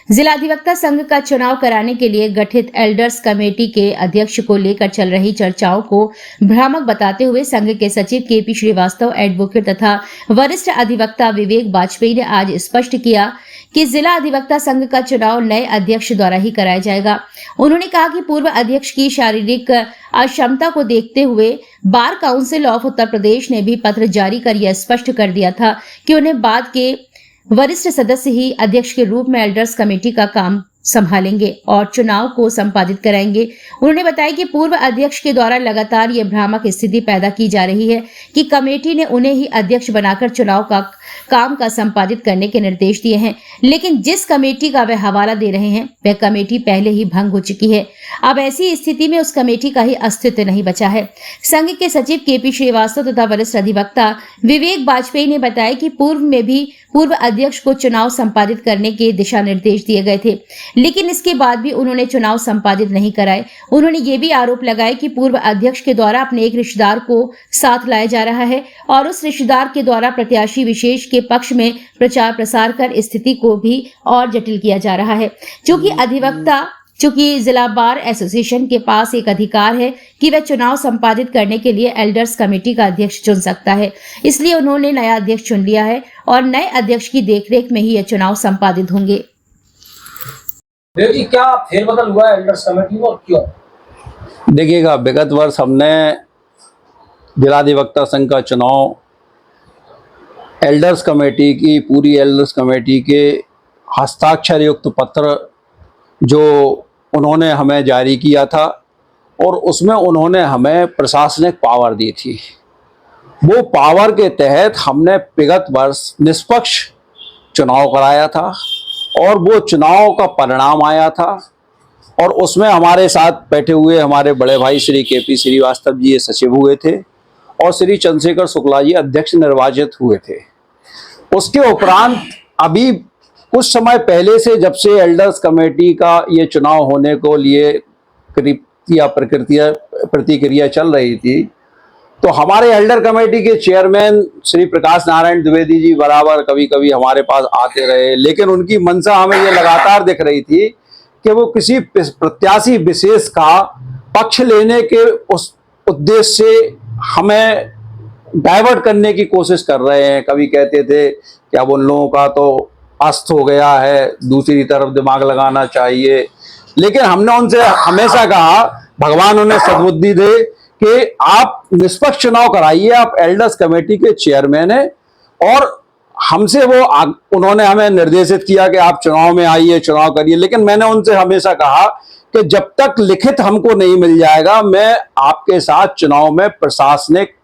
जिला अधिवक्ता संघ का चुनाव कराने के लिए गठित एल्डर्स कमेटी के अध्यक्ष को लेकर चल रही चर्चाओं को भ्रामक बताते हुए संघ के सचिव केपी श्रीवास्तव, एडवोकेट तथा वरिष्ठ अधिवक्ता विवेक वाजपेयी ने आज स्पष्ट किया कि जिला अधिवक्ता संघ का चुनाव नए अध्यक्ष द्वारा ही कराया जाएगा। उन्होंने कहा कि पूर्व अध्यक्ष की शारीरिक अक्षमता को देखते हुए bar council of Uttar Pradesh ने भी पत्र जारी कर यह स्पष्ट कर दिया था कि उन्हें बाद के वरिष्ठ सदस्य ही अध्यक्ष के रूप में एल्डर्स कमेटी का काम संभालेंगे और चुनाव को संपादित कराएंगे। उन्होंने बताया कि पूर्व अध्यक्ष के द्वारा लगातार ये भ्रामक स्थिति पैदा की जा रही है कि कमेटी ने उन्हें ही अध्यक्ष बनाकर चुनाव का काम का संपादित करने के निर्देश दिए हैं, लेकिन जिस कमेटी का वे हवाला दे रहे हैं वह कमेटी पहले ही भंग हो चुकी है। अब ऐसी स्थिति में उस कमेटी का ही अस्तित्व नहीं बचा है। संघ के सचिव केपी श्रीवास्तव तथा वरिष्ठ अधिवक्ता विवेक वाजपेयी ने बताया कि पूर्व में भी पूर्व अध्यक्ष को चुनाव संपादित करने के दिशा निर्देश दिए गए थे, लेकिन इसके बाद भी उन्होंने चुनाव संपादित नहीं कराए। उन्होंने ये भी आरोप लगाया कि पूर्व अध्यक्ष के द्वारा अपने एक रिश्तेदार को साथ लाया जा रहा है और उस रिश्तेदार के द्वारा प्रत्याशी विशेष के पक्ष में प्रचार प्रसार कर स्थिति को भी और जटिल किया जा रहा है। चूंकि जिला बार एसोसिएशन के पास एक अधिकार है कि वह चुनाव संपादित करने के लिए एल्डर्स कमेटी का अध्यक्ष चुन सकता है, इसलिए उन्होंने नया अध्यक्ष चुन लिया है और नए अध्यक्ष की देखरेख में ही यह चुनाव संपादित होंगे। देखिए, क्या फेरबदल हुआ है एल्डर्स कमेटी में और क्यों? देखिएगा, विगत वर्ष हमने जिलाधिवक्ता संघ का चुनाव एल्डर्स कमेटी की पूरी एल्डर्स कमेटी के हस्ताक्षर युक्त पत्र जो उन्होंने हमें जारी किया था और उसमें उन्होंने हमें प्रशासनिक पावर दी थी। वो पावर के तहत हमने विगत वर्ष निष्पक्ष चुनाव कराया था और वो चुनाव का परिणाम आया था और उसमें हमारे साथ बैठे हुए हमारे बड़े भाई श्री केपी श्रीवास्तव जी ये सचिव हुए थे और श्री चंद्रशेखर शुक्ला जी अध्यक्ष निर्वाचित हुए थे। उसके उपरांत अभी कुछ समय पहले से जब से एल्डर्स कमेटी का ये चुनाव होने को लिए प्रतिक्रिया चल रही थी, तो हमारे एल्डर कमेटी के चेयरमैन श्री प्रकाश नारायण द्विवेदी जी बराबर कभी कभी हमारे पास आते रहे, लेकिन उनकी मंशा हमें ये लगातार दिख रही थी कि वो किसी प्रत्याशी विशेष का पक्ष लेने के उस उद्देश्य से हमें डाइवर्ट करने की कोशिश कर रहे हैं। कभी कहते थे कि अब उन लोगों का तो अस्त हो गया है, दूसरी तरफ दिमाग लगाना चाहिए, लेकिन हमने उनसे हमेशा कहा भगवान उन्हें सद्बुद्धि दे कि आप निष्पक्ष चुनाव कराइए, आप एल्डर्स कमेटी के चेयरमैन हैं और हमसे उन्होंने हमें निर्देशित किया कि आप चुनाव में आइए, चुनाव करिए, लेकिन मैंने उनसे हमेशा कहा कि जब तक लिखित हमको नहीं मिल जाएगा मैं आपके साथ चुनाव में प्रशासनिक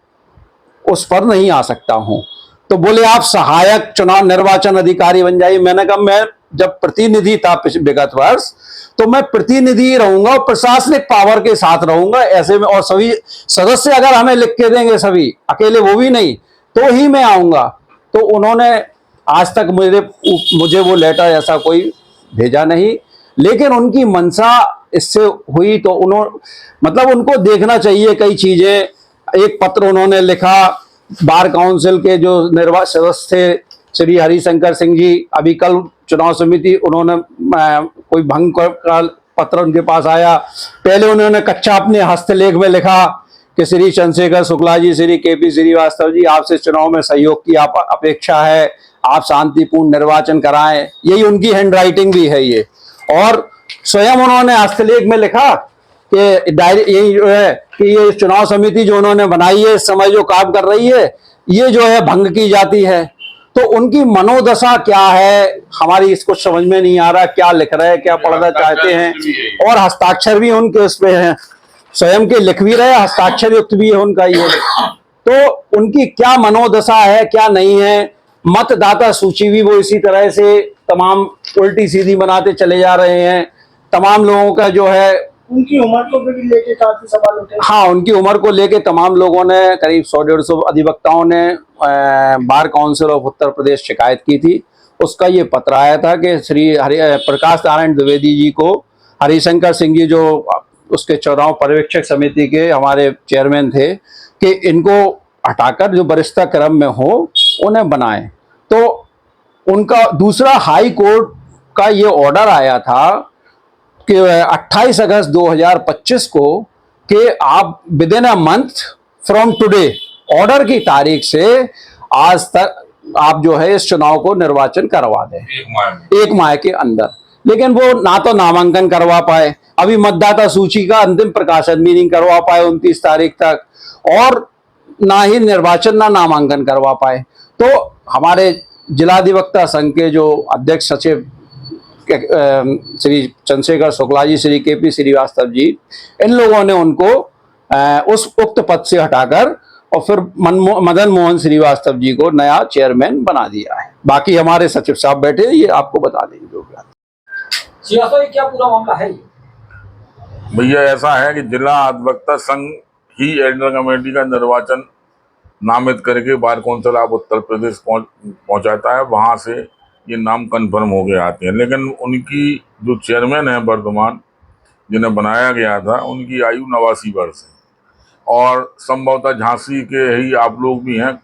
उस पर नहीं आ सकता हूं। तो बोले आप सहायक चुनाव निर्वाचन अधिकारी बन जाइए। मैंने कहा मैं जब प्रतिनिधि था विगत वर्ष तो मैं प्रतिनिधि रहूंगा और प्रशासनिक पावर के साथ रहूंगा ऐसे में, और सभी सदस्य अगर हमें लिख के देंगे सभी, अकेले वो भी नहीं, तो ही मैं आऊंगा। तो उन्होंने आज तक मुझे वो लेटर ऐसा कोई भेजा नहीं, लेकिन उनकी मंशा इससे हुई तो उनको देखना चाहिए कई चीजें। एक पत्र उन्होंने लिखा बार काउंसिल के जो निर्वाचित सदस्य थे श्री हरिशंकर सिंह जी, अभी कल चुनाव समिति उन्होंने कोई भंग का पत्र उनके पास आया। पहले उन्होंने कच्चा अपने हस्तलेख में लिखा कि श्री चंद्रशेखर शुक्ला जी, श्री केपी श्रीवास्तव जी, आपसे चुनाव में सहयोग की अपेक्षा है, आप शांतिपूर्ण निर्वाचन कराएं। यही उनकी हैंड राइटिंग भी है ये। और स्वयं उन्होंने हस्तलेख में लिखा कि यही जो है कि ये चुनाव समिति जो उन्होंने बनाई है इस समय जो काम कर रही है ये जो है भंग की जाती है। तो उनकी मनोदशा क्या है हमारी इसको समझ में नहीं आ रहा, क्या लिख रहे हैं, क्या पढ़ना चाहते हैं। और हस्ताक्षर भी उनके उस पे हैं, स्वयं के लिख भी रहे, हस्ताक्षर युक्त भी है उनका ये। तो उनकी क्या मनोदशा है क्या नहीं है। मतदाता सूची भी वो इसी तरह से तमाम उल्टी सीधी बनाते चले जा रहे हैं। तमाम लोगों का जो है उनकी उम्र को भी लेके काफी सवाल उठे। हाँ, उनकी उम्र को लेके तमाम लोगों ने, करीब 100-150 अधिवक्ताओं ने bar council of Uttar Pradesh शिकायत की थी। उसका ये पत्र आया था कि श्री प्रकाश नारायण द्विवेदी जी को हरिशंकर सिंह जी जो उसके चुनाव पर्यवेक्षक समिति के हमारे चेयरमैन थे कि इनको हटाकर जो वरिष्ठता क्रम में हो उन्हें बनाएं। तो उनका दूसरा हाई कोर्ट का ये ऑर्डर आया था कि 28 अगस्त 2025 को कि आप with in a month from today, order की तारीख से आज तक आप जो है इस चुनाव को निर्वाचन करवा दें 1 माह के अंदर। लेकिन वो ना तो नामांकन करवा पाए, अभी मतदाता सूची का अंतिम प्रकाशन भी नहीं करवा पाए 29 तारीख तक, और ना ही निर्वाचन ना नामांकन करवा पाए। तो हमारे जिलाधिवक्ता संघ के जो अध्यक्ष सचिव श्री चंद्रशेखर शुक्ला जी, श्री केपी श्रीवास्तव जी, इन लोगों ने उनको उस उक्त पद से हटाकर और फिर मदन मोहन श्रीवास्तव जी को नया चेयरमैन बना दिया है। बाकी हमारे सचिव साहब बैठे, ये आपको बता देंगे जो भी। श्रीवास्तव, ये क्या पूरा मामला है? भैया ऐसा है कि जिला अधिवक्ता संघ ही एल्डर कमेटी का निर्वाचन नामित करके bar council of Uttar Pradesh पहुंचाता है, वहां से ये नाम कंफर्म हो गए आते हैं। लेकिन उनकी जो चेयरमैन है वर्तमान, जिन्हें बनाया गया था, उनकी आयु 89 वर्ष है और संभवतः झांसी के ही आप लोग भी हैं।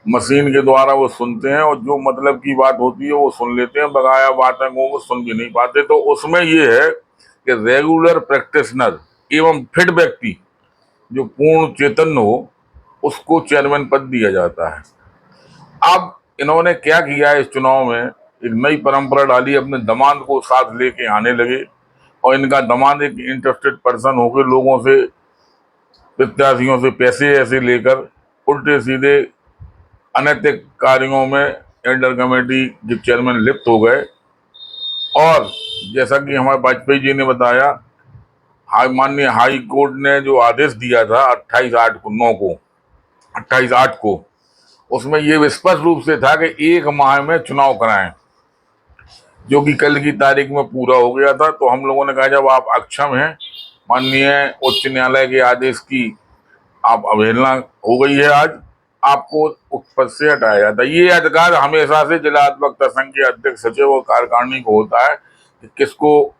मशीन के द्वारा वो सुनते हैं और जो मतलब की बात होती है वो सुन लेते हैं, बकाया बातें वो सुन भी नहीं पाते। तो उसमें ये है कि रेगुलर प्रैक्टिशनर एवं फिट व्यक्ति जो पूर्ण चैतन्य हो, उसको चेयरमैन पद दिया जाता है। अब इन्होंने क्या किया है, इस चुनाव में एक नई परंपरा डाली, अपने दामाद को साथ लेके आने लगे और इनका दामाद एक इंटरेस्टेड पर्सन होकर लोगों से, प्रत्याशियों से पैसे ऐसे लेकर उल्टे सीधे अनैतिक कार्यों में एल्डर कमेटी के चेयरमैन लिप्त हो गए। और जैसा कि हमारे वाजपेयी जी ने बताया, माननीय हाई कोर्ट ने जो आदेश दिया था 28/8 को, उसमें ये स्पष्ट रूप से था कि 1 माह में चुनाव कराएं, जो कि कल की तारीख में पूरा हो गया था। तो हम लोगों ने कहा जब आप अक्षम हैं, माननीय उच्च न्यायालय के आदेश की आप अवहेलना हो गई है, आज आपको उस पद से हटाया जाता है। ये अधिकार हमेशा से जिला अधिवक्ता संघ के अध्यक्ष सचिव और कार्यकारिणी को होता है कि किसको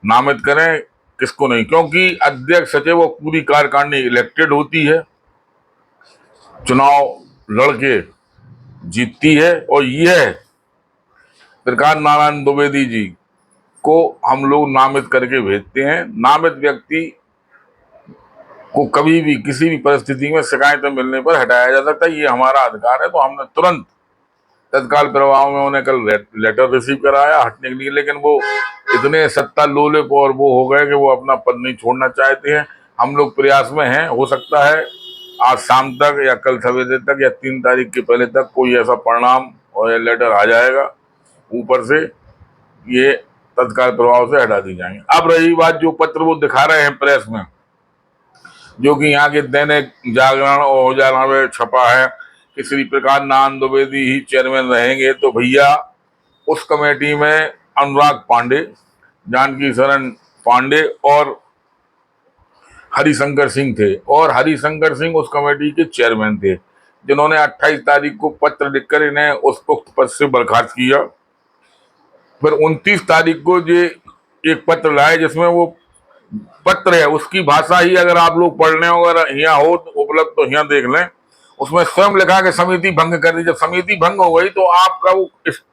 नामित करें किसको नहीं, क्योंकि अध्यक्ष सचिव और पूरी कार्यकारिणी इलेक्टेड होती है, चुनाव लड़के जीतती है। और यह प्रकाश नारायण द्विवेदी जी को हम लोग नामित करके भेजते हैं। नामित व्यक्ति को कभी भी किसी भी परिस्थिति में शिकायतें मिलने पर हटाया जा सकता है, ये हमारा अधिकार है। तो हमने तुरंत तत्काल प्रभाव में उन्हें कल लेटर रिसीव कराया हटने के लिए, लेकिन वो इतने सत्ता लोलुप और वो हो गए कि वो अपना पद नहीं छोड़ना चाहते हैं। हम लोग प्रयास में हैं, हो सकता है आज शाम तक या कल सवेरे तक या 3 तारीख के पहले तक कोई ऐसा परिणाम और लेटर आ जाएगा ऊपर से, ये तत्काल प्रभाव से हटा दी जाएंगे। अब रही बात जो पत्र वो दिखा रहे हैं प्रेस में, जो कि यहाँ के दैनिक जागरण और उजाला में छपा है कि श्री प्रकाश नारायण द्विवेदी ही चेयरमैन रहेंगे, तो भैया उस कमेटी में अनुराग पांडे, जानकी शरण पांडे और हरिशंकर सिंह थे, और हरिशंकर सिंह उस कमेटी के चेयरमैन थे, जिन्होंने 28 तारीख को पत्र लिखकर इन्हें उस उक्त पद से बर्खास्त किया। फिर 29 तारीख को ये एक पत्र लाए, जिसमें वो पत्र है उसकी भाषा ही अगर आप लोग पढ़ लें, अगर यहाँ हो तो उपलब्ध तो यहाँ देख लें, उसमें स्वयं लिखा कि समिति भंग कर दी। जब समिति भंग हो गई तो आपका वो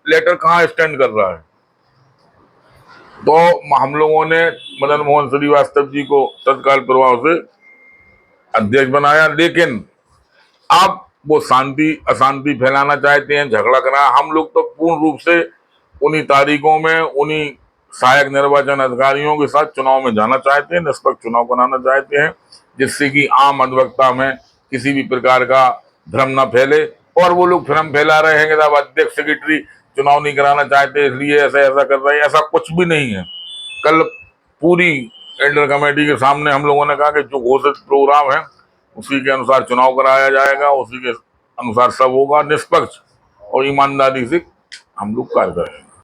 लेटर कहाँ स्टैंड कर रहा है। तो हम लोगों ने मदन मोहन श्रीवास्तव जी को तत्काल प्रभाव से अध्यक्ष बनाया, लेकिन अब वो शांति अशांति फैलाना चाहते हैं, झगड़ा कराना। हम लोग तो पूर्ण रूप से उन्हीं तारीखों में उन्हीं सहायक निर्वाचन अधिकारियों के साथ चुनाव में जाना चाहते हैं, निष्पक्ष चुनाव कराना चाहते हैं, जिससे कि आम अधिवक्ता में किसी भी प्रकार का भ्रम न फैले। और वो लोग भ्रम फैला रहे हैं कि साहब अध्यक्ष सेक्रेटरी चुनाव नहीं कराना चाहते इसलिए ऐसा ऐसा कर रहे हैं, ऐसा कुछ भी नहीं है। कल पूरी एल्डर कमेटी के सामने हम लोगों ने कहा कि जो घोषित प्रोग्राम है उसी के अनुसार चुनाव कराया जाएगा, उसी के अनुसार सब होगा, निष्पक्ष और ईमानदारी से हम लोग कार्य करेंगे।